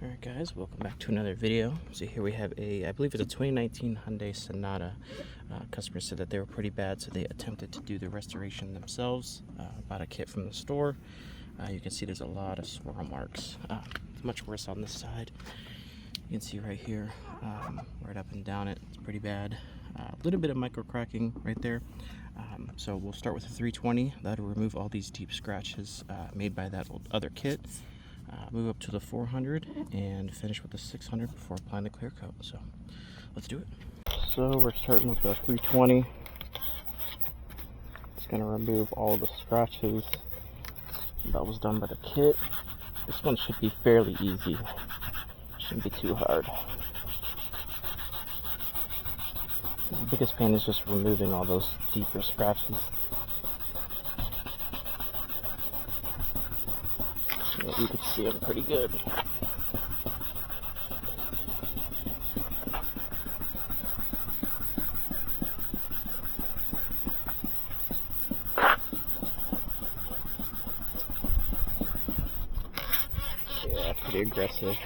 Alright guys, welcome back to another video. So here we have I believe it's a 2019 Hyundai Sonata. Customer said that they were pretty bad, so they attempted to do the restoration themselves. Bought a kit from the store. You can see there's a lot of swirl marks. It's much worse on this side. You can see right here, right up and down it, it's pretty bad. A little bit of micro cracking right there. So we'll start with the 320. That'll remove all these deep scratches made by that other kit. Move up to the 400 and finish with the 600 before applying the clear coat. So let's do it. So we're starting with the 320. It's going to remove all the scratches that was done by the kit. This one should be fairly easy. Shouldn't be too hard. The biggest pain is just removing all those deeper scratches. You can see them pretty good. Yeah, pretty aggressive.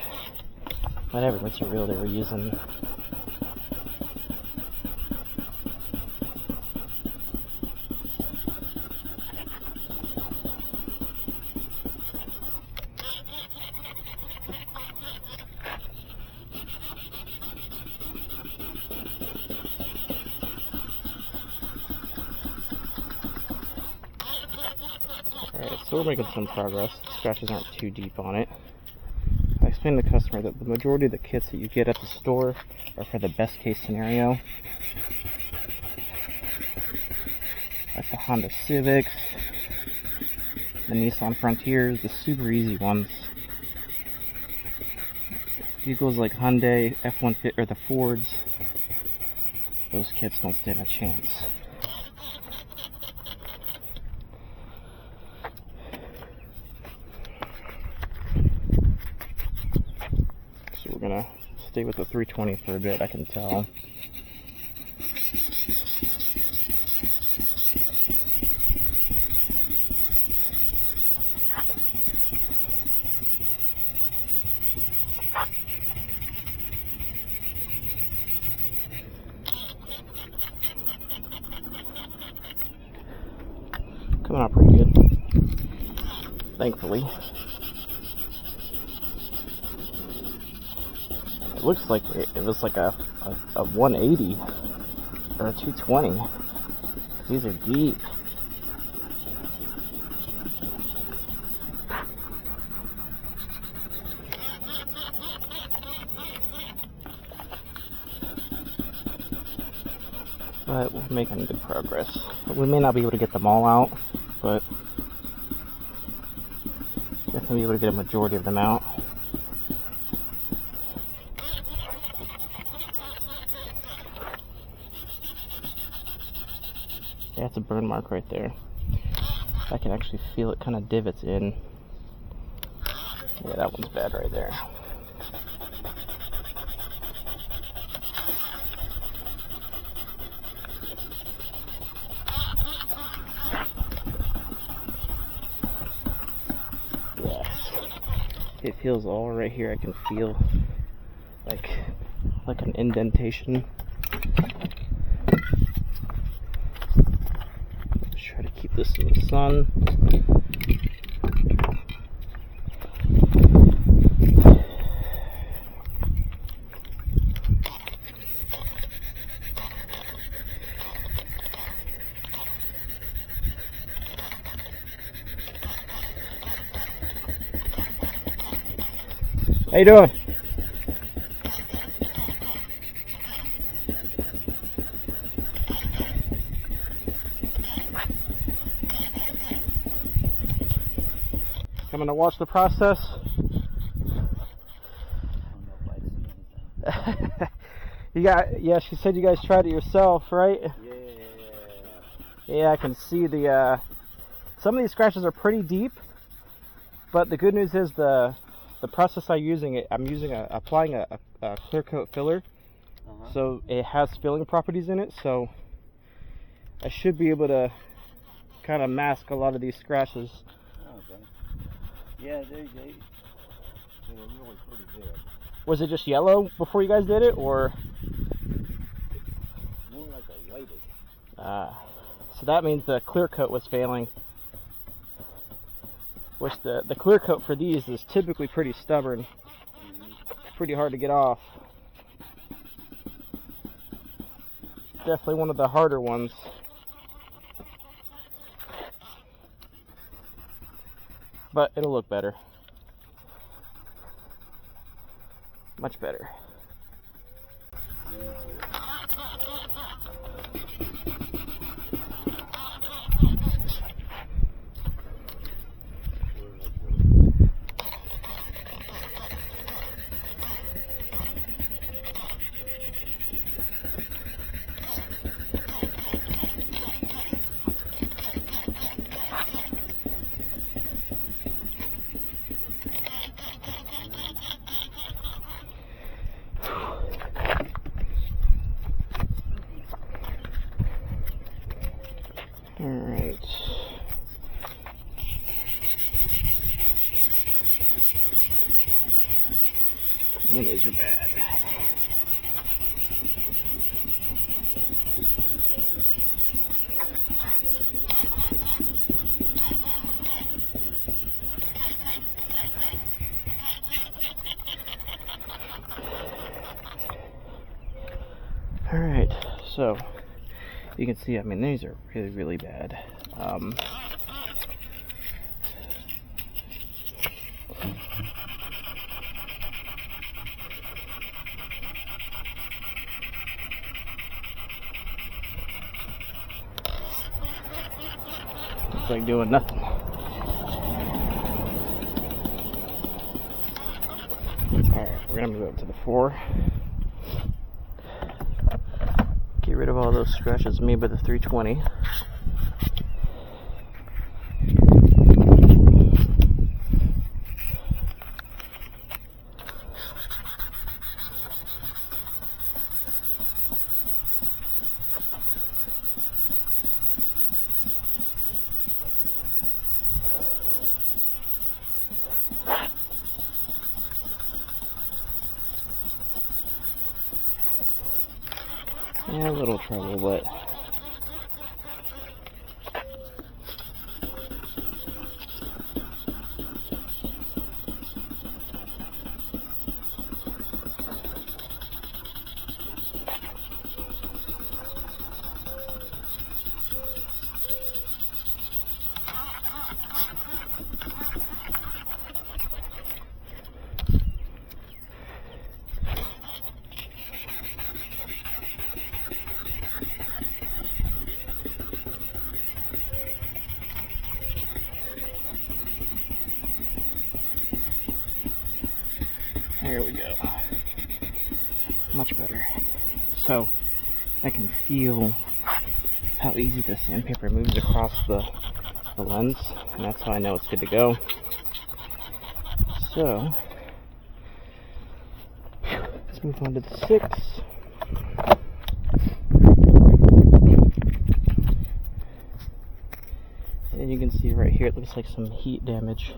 Whatever material they were using. Alright, so we're making some progress. The scratches aren't too deep on it. I explained to the customer that the majority of the kits that you get at the store are for the best case scenario. Like the Honda Civics, the Nissan Frontiers, the super easy ones. Vehicles like Hyundai, F-150, or the Fords, those kits don't stand a chance. So we're gonna stay with the 320 for a bit, I can tell. Coming out pretty good, thankfully. It looks like it was like a 180 or a 220. These are deep. But we're making good progress. We may not be able to get them all out, but definitely be able to get a majority of them out. Yeah, it's a burn mark right there. I can actually feel it kind of divots in. Yeah, that one's bad right there. It feels all right here. I can feel like an indentation. Let's try to keep this in the sun. How you doing? Coming to watch the process. Yeah, she said you guys tried it yourself, right? Yeah, I can see some of these scratches are pretty deep, but the good news is the process I'm using applying a clear coat filler, so it has filling properties in it, so I should be able to kind of mask a lot of these scratches. Okay. Yeah, were really pretty good. Was it just yellow before you guys did it, or? More like a whitish. So that means the clear coat was failing. Which the clear coat for these is typically pretty stubborn. Pretty hard to get off. Definitely one of the harder ones. But it'll look better. Much better. Alright. These are bad. Alright, so you can see, I mean, these are really, really bad. It's like doing nothing. Alright, we're gonna move up to the 4. Get rid of all those scratches made by the 320. Yeah, a little trouble, but there we go. Much better. So I can feel how easy the sandpaper moves across the lens, and that's how I know it's good to go. So let's move on to the 6. And you can see right here, it looks like some heat damage.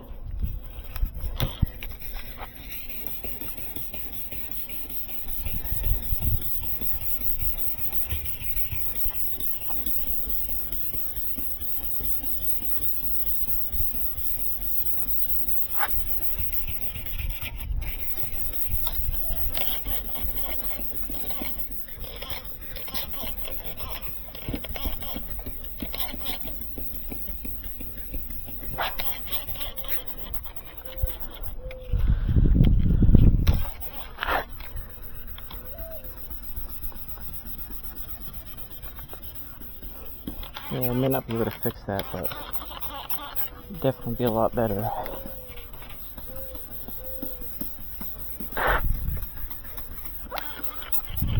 Yeah, I may not be able to fix that, but definitely be a lot better.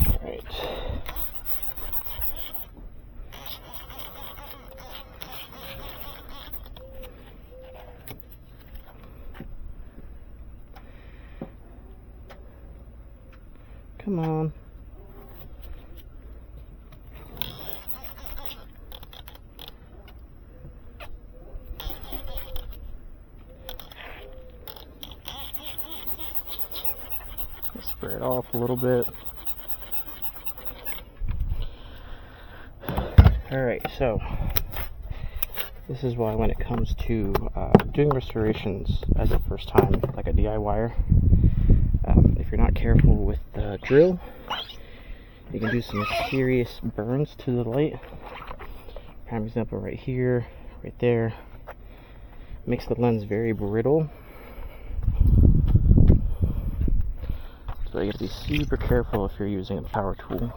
Alright. Come on. spray it off a little bit. Alright, so this is why when it comes to doing restorations as a first time, like a DIYer, if you're not careful with the drill, you can do some serious burns to the light. Prime example right here, right there. Makes the lens very brittle. So you have to be super careful if you're using a power tool.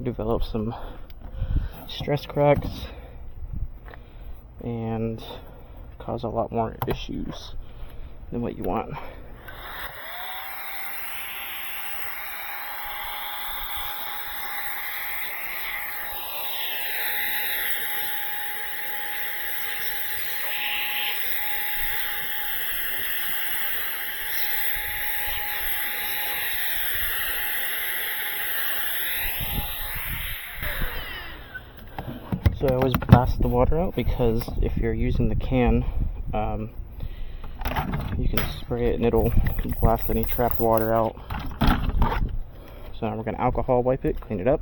Develop some stress cracks and cause a lot more issues than what you want. So I always blast the water out, because if you're using the can, you can spray it and it'll blast any trapped water out. So now we're going to alcohol wipe it, clean it up.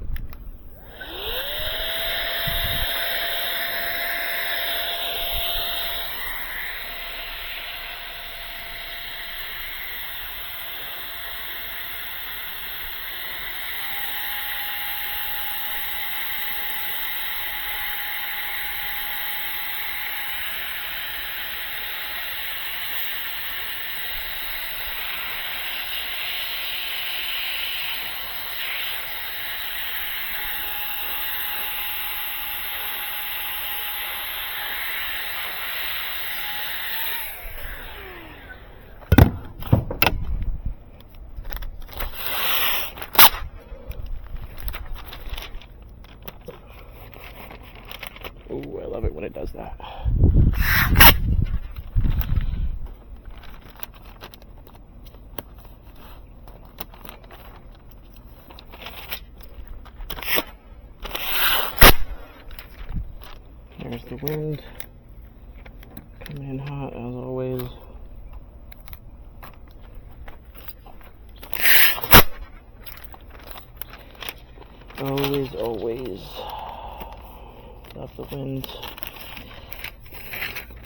Ooh, I love it when it does that. There's the wind coming in hot as always. Always love the wind.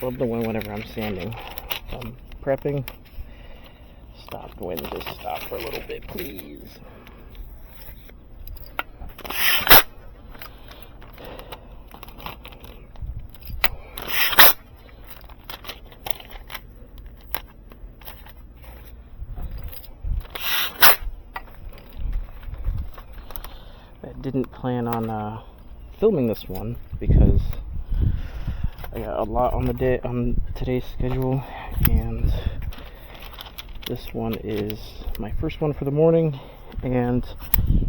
Love the wind whenever I'm sanding. If I'm prepping, stop the wind, just stop for a little bit, please. I didn't plan on filming this one because I got a lot on today's schedule, and this one is my first one for the morning, and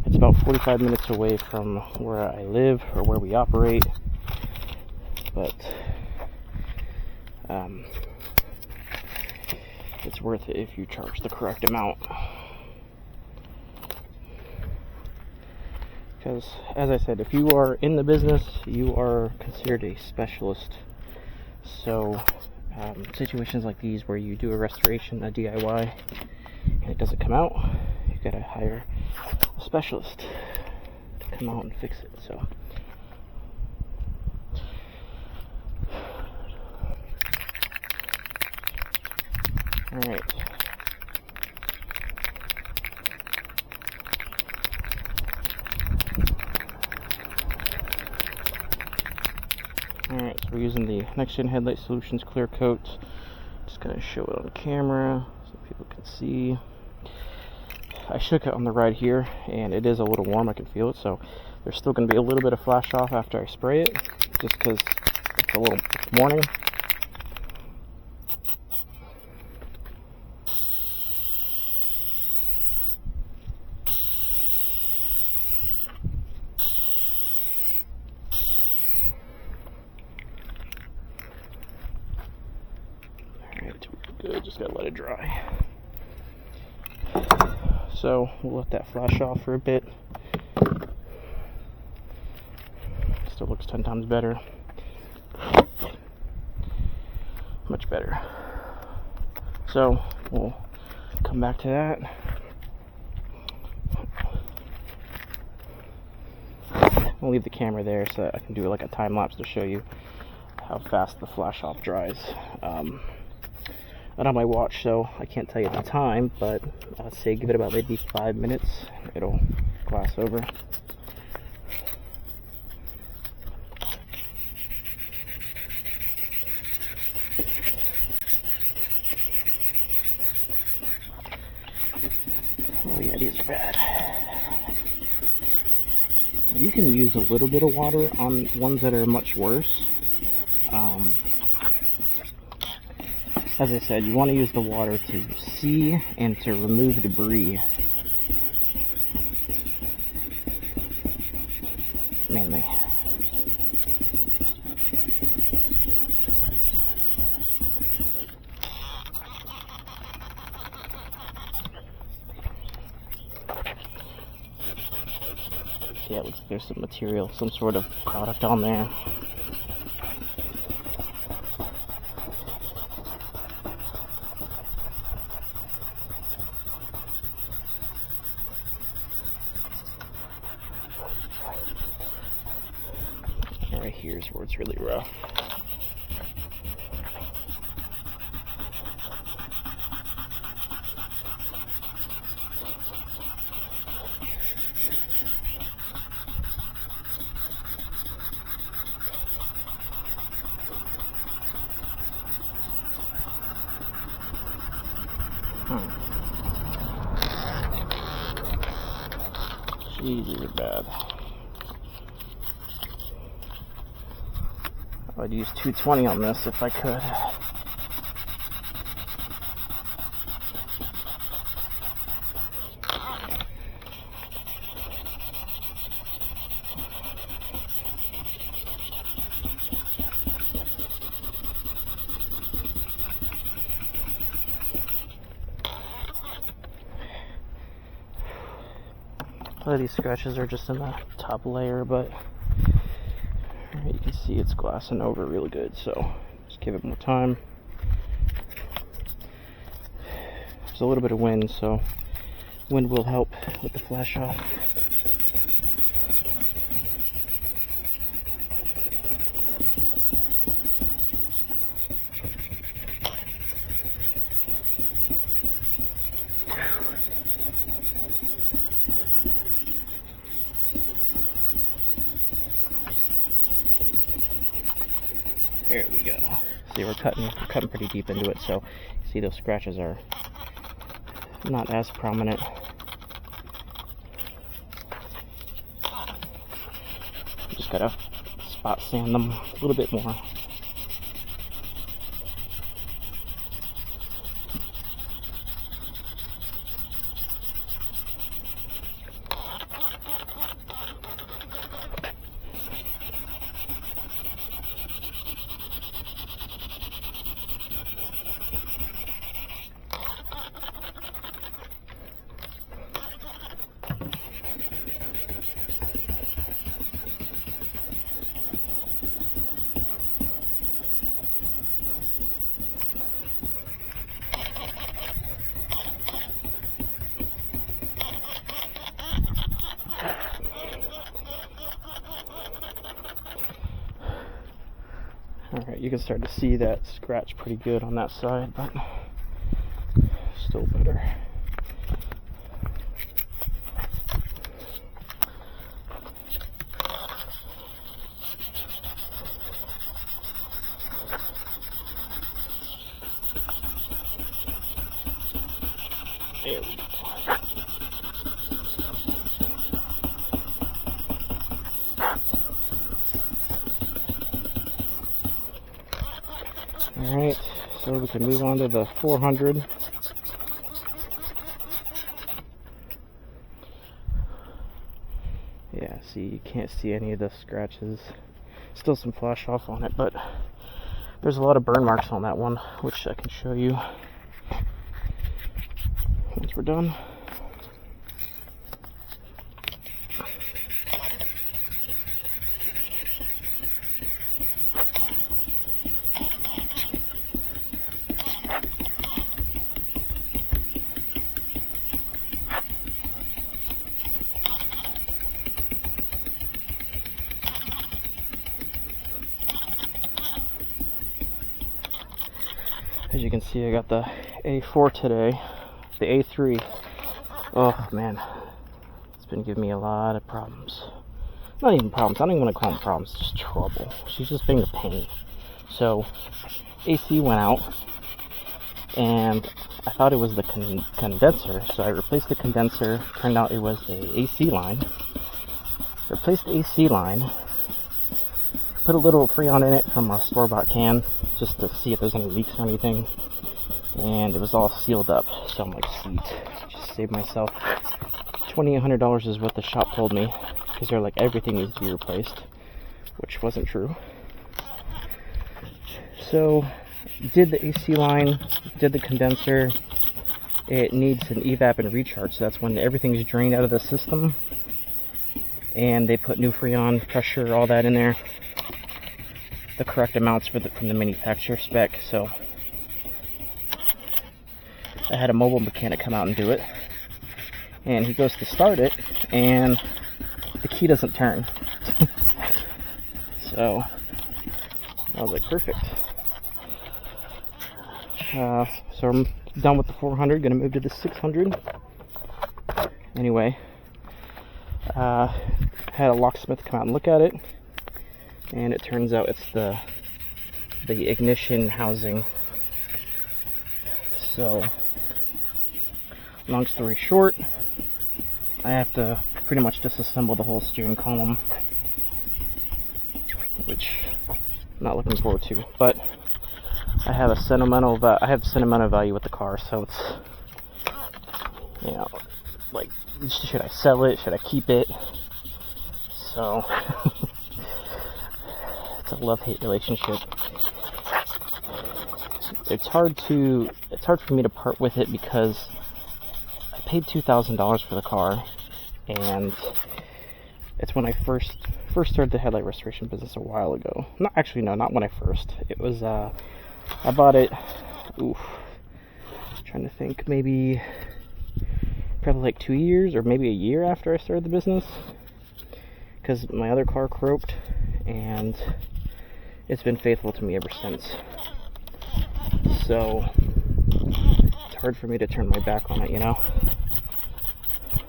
it's about 45 minutes away from where I live or where we operate, but it's worth it if you charge the correct amount. Because, as I said, if you are in the business, you are considered a specialist. So, situations like these where you do a restoration, a DIY, and it doesn't come out, you've got to hire a specialist to come out and fix it. So, alright. Alright, so we're using the Next Gen Headlight Solutions Clear Coat. Just gonna show it on camera so people can see. I shook it on the ride here, and it is a little warm, I can feel it, so there's still gonna be a little bit of flash off after I spray it, just because it's a little morning. Good, just gotta let it dry. So we'll let that flash off for a bit. Still looks 10 times better. much better. So we'll come back to that. I'll leave the camera there so that I can do like a time lapse to show you how fast the flash off dries. I don't have my watch, so I can't tell you the time, but I'd say give it about maybe 5 minutes. It'll glass over. Oh yeah, these are bad. You can use a little bit of water on ones that are much worse. As I said, you want to use the water to see and to remove debris. Mainly. Yeah, it looks like there's some material, some sort of product on there. Right here's where it's really rough. Jeez, these are bad. I'd use 220 on this if I could. A lot of these scratches are just in the top layer, but you can see it's glassing over really good, so just give it more time. There's a little bit of wind, so wind will help with the flash off. There we go. See, we're cutting pretty deep into it, so see those scratches are not as prominent. Just gotta spot sand them a little bit more. Alright, you can start to see that scratch pretty good on that side, but still better. There we go. Alright, so we can move on to the 400. Yeah, see, you can't see any of the scratches. Still some flash off on it, but there's a lot of burn marks on that one, which I can show you once we're done. As you can see, I got the A4 today, the A3. Oh man, it's been giving me a lot of problems. Not even problems, I don't even want to call them problems, just trouble. She's just being a pain. So, AC went out, and I thought it was the condenser, so I replaced the condenser. Turned out it was a AC line. Replaced the AC line, put a little Freon in it from a store-bought can, just to see if there's any leaks or anything, and it was all sealed up. So I'm like, sweet, just saved myself $2,800 is what the shop told me, because they're like, everything needs to be replaced, which wasn't true. So did the AC line, did the condenser. It needs an evap and recharge, so that's when everything's drained out of the system, and they put new Freon, pressure, all that in there, the correct amounts from the manufacturer spec. So I had a mobile mechanic come out and do it, and he goes to start it and the key doesn't turn. So I was like, perfect. So I'm done with the 400, gonna move to the 600. Anyway, had a locksmith come out and look at it, and it turns out it's the ignition housing. So long story short, I have to pretty much disassemble the whole steering column, which I'm not looking forward to, but I have sentimental value with the car. So it's, you know, like, should I sell it, should I keep it? So it's a love-hate relationship. It's hard for me to part with it, because I paid $2,000 for the car, and it's when I first started the headlight restoration business a while ago. Not when I first. It was I bought it, trying to think, maybe probably like 2 years or maybe a year after I started the business, because my other car croaked, and it's been faithful to me ever since. So it's hard for me to turn my back on it, you know.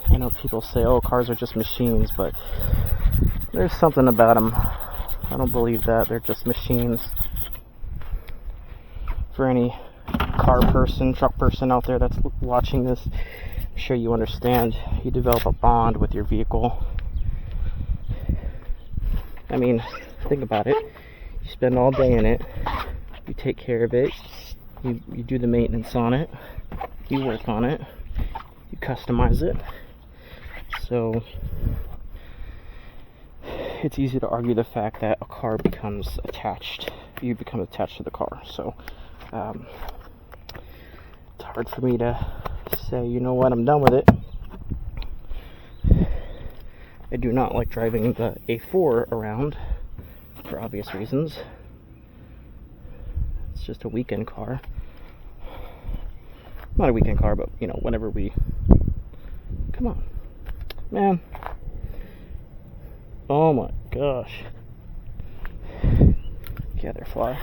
I know people say, oh, cars are just machines, but there's something about them. I don't believe that. They're just machines. For any car person, truck person out there that's watching this, I'm sure you understand. You develop a bond with your vehicle. I mean, think about it. You spend all day in it. You take care of it. You do the maintenance on it. You work on it. You customize it. So it's easy to argue the fact that a car becomes attached. You become attached to the car. So it's hard for me to say, you know what, I'm done with it. I do not like driving the A4 around, for obvious reasons. It's just a weekend car. Not a weekend car, but, you know, whenever we... Come on. Man. Oh my gosh. Get there, fly.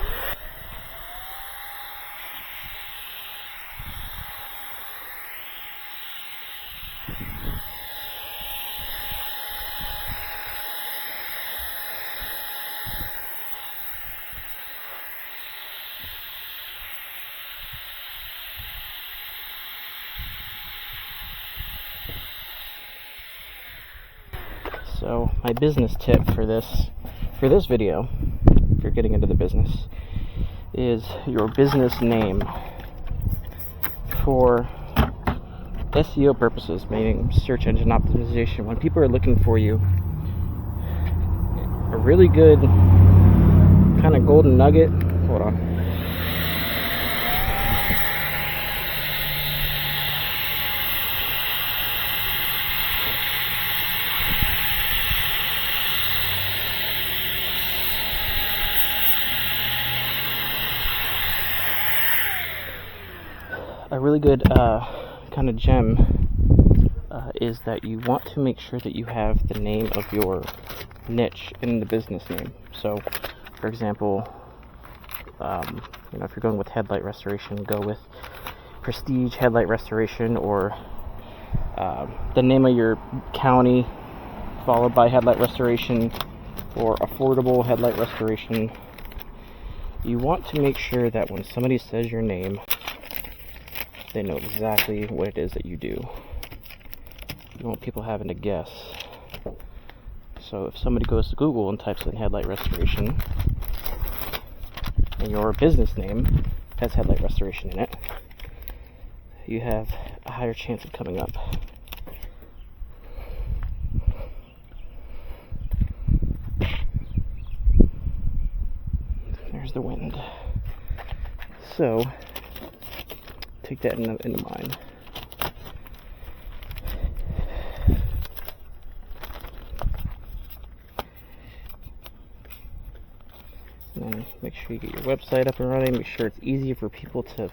So my business tip for this video, if you're getting into the business, is your business name for SEO purposes, meaning search engine optimization. When people are looking for you, a really good kind of golden nugget. Hold on. A really good kind of gem is that you want to make sure that you have the name of your niche in the business name. So, for example, You know, if you're going with headlight restoration, go with Prestige Headlight Restoration, or the name of your county followed by Headlight Restoration, or Affordable Headlight Restoration. You want to make sure that when somebody says your name, they know exactly what it is that you do. You don't want people having to guess. So if somebody goes to Google and types in headlight restoration, and your business name has headlight restoration in it, you have a higher chance of coming up. There's the wind. So take that into mind. And then make sure you get your website up and running. Make sure it's easy for people to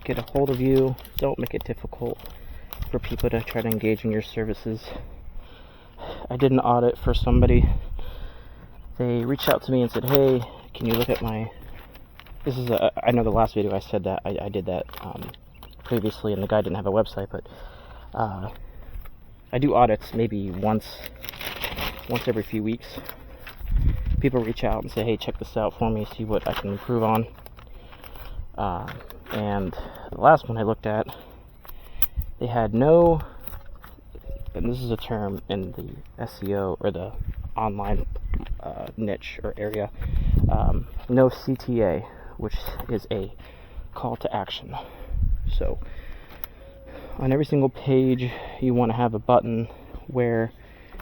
get a hold of you. Don't make it difficult for people to try to engage in your services. I did an audit for somebody. They reached out to me and said, hey, can you look at my... This is I know the last video I said that I did that previously, and the guy didn't have a website, but I do audits maybe once every few weeks. People reach out and say, hey, check this out for me, see what I can improve on. And the last one I looked at, they had no, and this is a term in the SEO or the online niche or area, no CTA, which is a call to action. So on every single page, you want to have a button where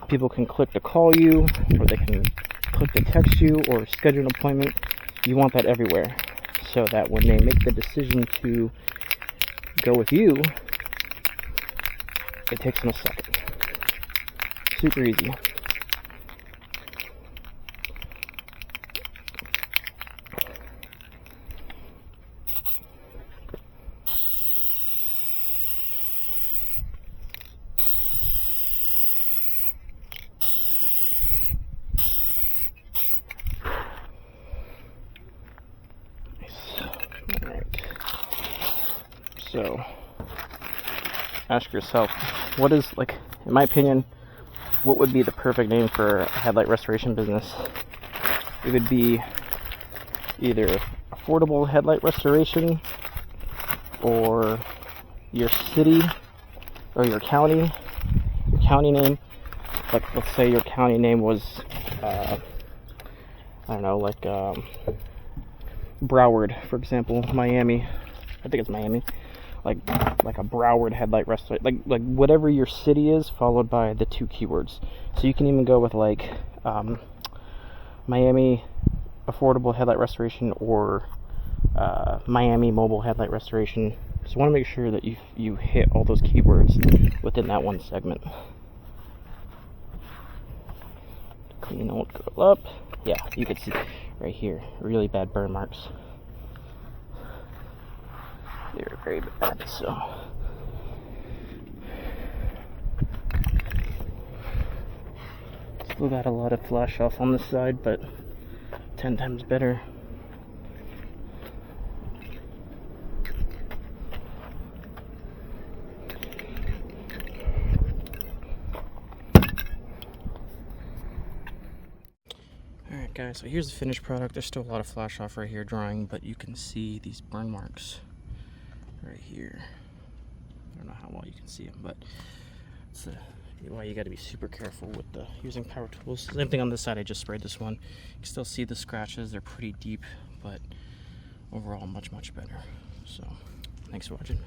people can click to call you, or they can click to text you or schedule an appointment. You want that everywhere, so that when they make the decision to go with you, it takes them a second. Super easy. So, ask yourself, what is, like, in my opinion, what would be the perfect name for a headlight restoration business? It would be either Affordable Headlight Restoration, or your city or your county name. Like, let's say your county name was, I don't know, like Broward, for example, Miami. I think it's Miami. Like a Broward Headlight Restoration, like whatever your city is, followed by the two keywords. So you can even go with like Miami Affordable Headlight Restoration, or Miami Mobile Headlight Restoration. So you want to make sure that you hit all those keywords within that one segment. Clean old girl up. Yeah, you can see right here, really bad burn marks. They're very bad, so still got a lot of flash off on this side, but 10 times better. Alright guys, so here's the finished product. There's still a lot of flash off right here drying, but you can see these burn marks right here. I don't know how well you can see them, but it's why you got to be super careful with using power tools. Same thing on this side. I just sprayed this one. You can still see the scratches. They're pretty deep, but overall much better. So thanks for watching.